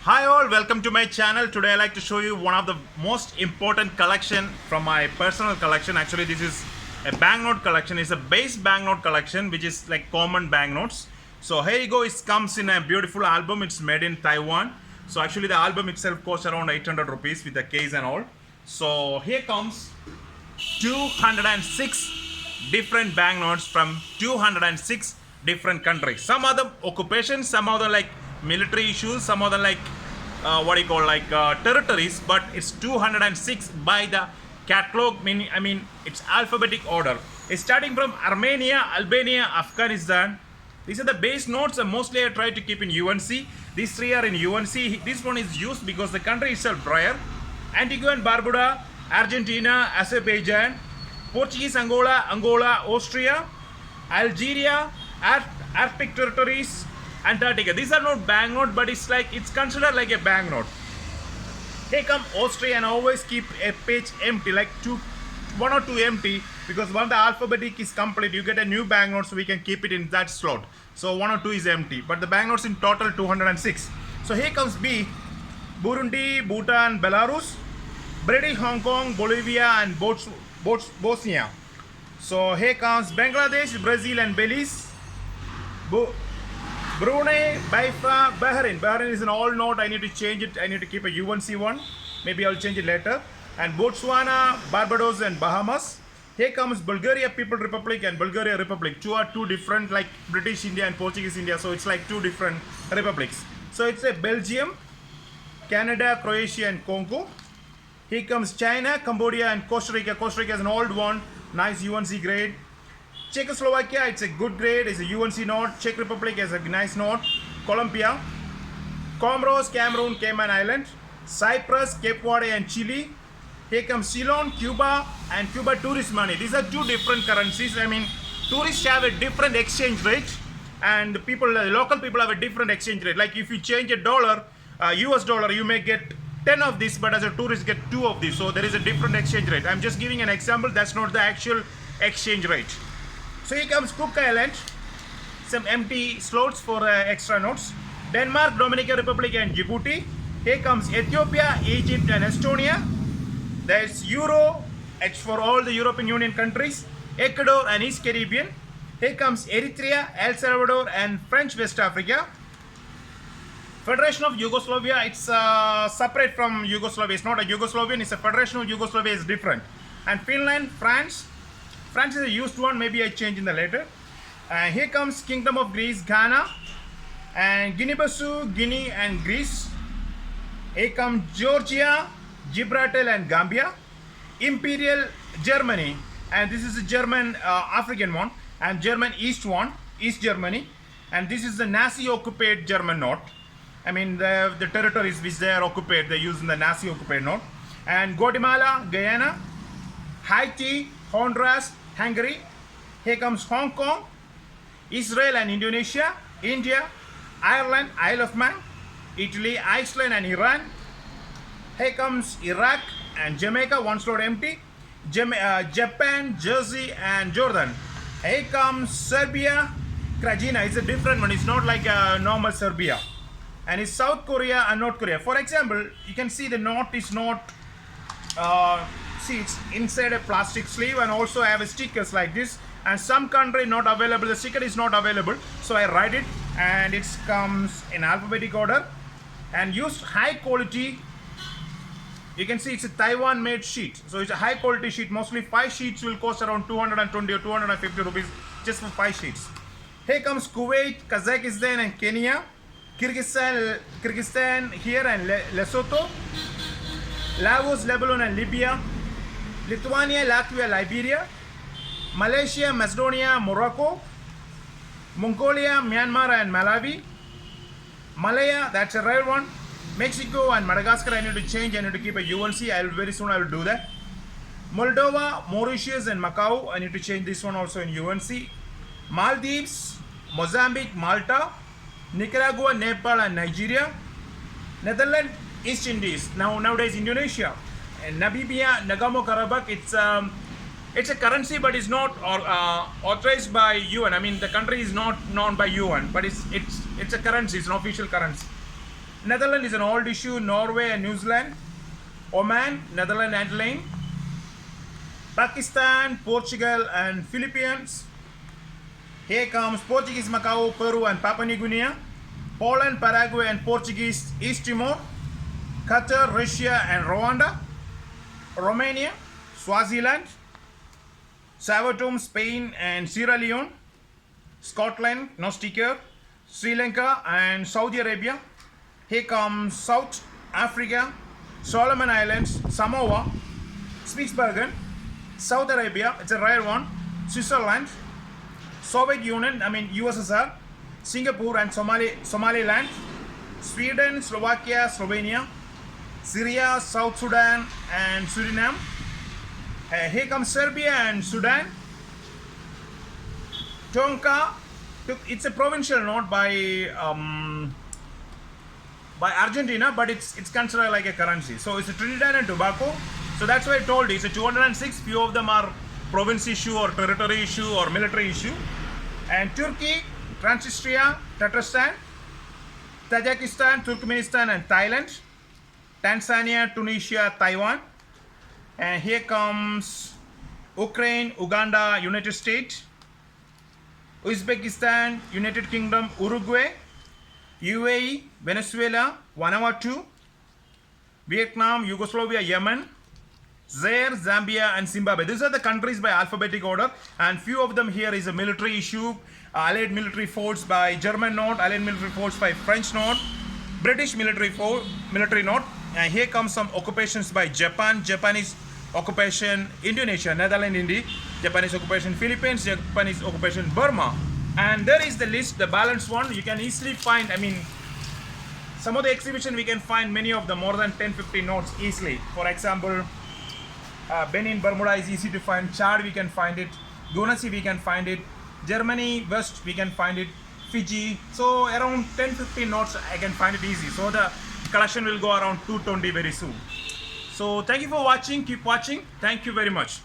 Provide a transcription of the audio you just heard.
Hi all, welcome to my channel. Today I like to show you one of the most important collection from my personal collection. Actually this is a banknote collection. It's a base banknote collection which is like common banknotes. So here you go, it comes in a beautiful album. It's made in Taiwan. So actually the album itself costs around 800 rupees with the case and all. So here comes 206 different banknotes from 206 different countries. Some of them occupations, some of them like military issues, some of them like territories, but it's 206 by the catalog, meaning it's alphabetic order. It's starting from Armenia, Albania, Afghanistan. These are the base notes, and mostly I try to keep in UNC. These three are in UNC. This one is used because the country itself drier. Antigua and Barbuda, Argentina, Azerbaijan, Portuguese Angola, Austria, Algeria, Arctic territories, Antarctica. These are not banknote, but it's considered like a banknote. They come Austria and always keep a page empty, like one or two empty, because when the alphabetic is complete, you get a new banknote, so we can keep it in that slot. So one or two is empty, but the banknotes in total 206. So here comes B: Burundi, Bhutan, Belarus, British Hong Kong, Bolivia, and Bosnia. So here comes Bangladesh, Brazil, and Belize. Brunei, Baifa, Bahrain. Bahrain is an all note. I need to change it. I need to keep a UNC one. Maybe I'll change it later. And Botswana, Barbados, and Bahamas. Here comes Bulgaria People Republic and Bulgaria Republic. Two different, like British India and Portuguese India. So it's like two different republics. So it's a Belgium, Canada, Croatia, and Congo. Here comes China, Cambodia, and Costa Rica. Costa Rica is an old one. Nice UNC grade. Czechoslovakia, it's a good grade, it's a UNC note. Czech Republic is a nice note. Colombia, Comoros, Cameroon, Cayman Island, Cyprus, Cape Verde, and Chile. Here comes Ceylon, Cuba, and Cuba tourist money. These are two different currencies. Tourists have a different exchange rate, and local people have a different exchange rate. Like if you change a dollar, US dollar, you may get 10 of this, but as a tourist get 2 of this. So there is a different exchange rate. I'm just giving an example. That's not the actual exchange rate. So here comes Cook Island, some empty slots for extra notes. Denmark, Dominican Republic, and Djibouti. Here comes Ethiopia, Egypt, and Estonia. There's Euro, it's for all the European Union countries. Ecuador and East Caribbean. Here comes Eritrea, El Salvador, and French West Africa. Federation of Yugoslavia, it's separate from Yugoslavia. It's not a Yugoslavian, it's a Federation of Yugoslavia, is different. And Finland, France is a used one, maybe I change in the later. Here comes Kingdom of Greece, Ghana, and Guinea-Bissau, Guinea, and Greece. Here comes Georgia, Gibraltar, and Gambia. Imperial Germany, and this is a German African one, and German East one, East Germany, and this is the Nazi-occupied German note. The territories which they are occupied, they use in the Nazi-occupied note. And Guatemala, Guyana, Haiti, Honduras, Hungary. Here comes Hong Kong, Israel and Indonesia, India, Ireland, Isle of Man, Italy, Iceland, and Iran. Here comes Iraq and Jamaica, one slot empty. Japan, Jersey, and Jordan. Here comes Serbia, Krajina. It's a different one. It's not like a normal Serbia. And it's South Korea and North Korea. For example, you can see the note is not it's inside a plastic sleeve, and also I have stickers like this, and some country not available, the sticker is not available, so I write it, and it comes in alphabetic order and used high quality. You can see it's a Taiwan made sheet, so it's a high quality sheet. Mostly 5 sheets will cost around 220 or 250 rupees just for 5 sheets. Here comes Kuwait, Kazakhstan, and Kenya. Kyrgyzstan here, and Lesotho, Laos, Lebanon, and Libya. Lithuania, Latvia, Liberia, Malaysia, Macedonia, Morocco, Mongolia, Myanmar, and Malawi, Malaya, that's a rare one, Mexico, and Madagascar. I need to change, I need to keep a UNC, very soon I will do that. Moldova, Mauritius, and Macau, I need to change this one also in UNC. Maldives, Mozambique, Malta, Nicaragua, Nepal, and Nigeria. Netherlands, East Indies, nowadays Indonesia. And Namibia, Nagorno-Karabakh, it's a currency, but it's not authorized by UN. The country is not known by UN, but it's a currency, it's an official currency. Netherlands is an old issue. Norway and New Zealand. Oman, Netherlands, Antillean. Pakistan, Portugal and Philippines. Here comes Portuguese Macau, Peru and Papua New Guinea. Poland, Paraguay and Portuguese East Timor. Qatar, Russia and Rwanda. Romania, Swaziland. Sao Tome, Spain and Sierra Leone. Scotland, no sticker. Sri Lanka and Saudi Arabia. Here comes South Africa, Solomon Islands, Samoa, Spitsbergen, South Arabia, it's a rare one, Switzerland, Soviet Union, USSR, Singapore and Somaliland, Sweden, Slovakia, Slovenia, Syria, South Sudan and Suriname. Here comes Serbia and Sudan. Tonga, it's a provincial note by Argentina, but it's considered like a currency. So it's a Trinidad and Tobago. So that's why I told you it's a 206. Few of them are province issue or territory issue or military issue. And Turkey, Transnistria, Tatarstan, Tajikistan, Turkmenistan and Thailand, Tanzania, Tunisia, Taiwan. And here comes Ukraine, Uganda, United States, Uzbekistan, United Kingdom, Uruguay, UAE, Venezuela, Vanuatu, Vietnam, Yugoslavia, Yemen, Zaire, Zambia and Zimbabwe. These are the countries by alphabetic order, and few of them here is a military issue. Allied military force by German note, Allied military force by French note, British military note. And here comes some occupations by Japan, Japanese occupation Indonesia, Netherlands, India, Japanese occupation Philippines, Japanese occupation Burma. And there is the list, the balanced one. You can easily find, some of the exhibition we can find many of the more than 10-15 notes easily. For example, Benin, Bermuda is easy to find. Chad we can find it. Guernsey we can find it. Germany, West we can find it. Fiji. So around 10-15 notes I can find it easy. So the collection will go around 220 very soon. So thank you for watching. Keep watching. Thank you very much.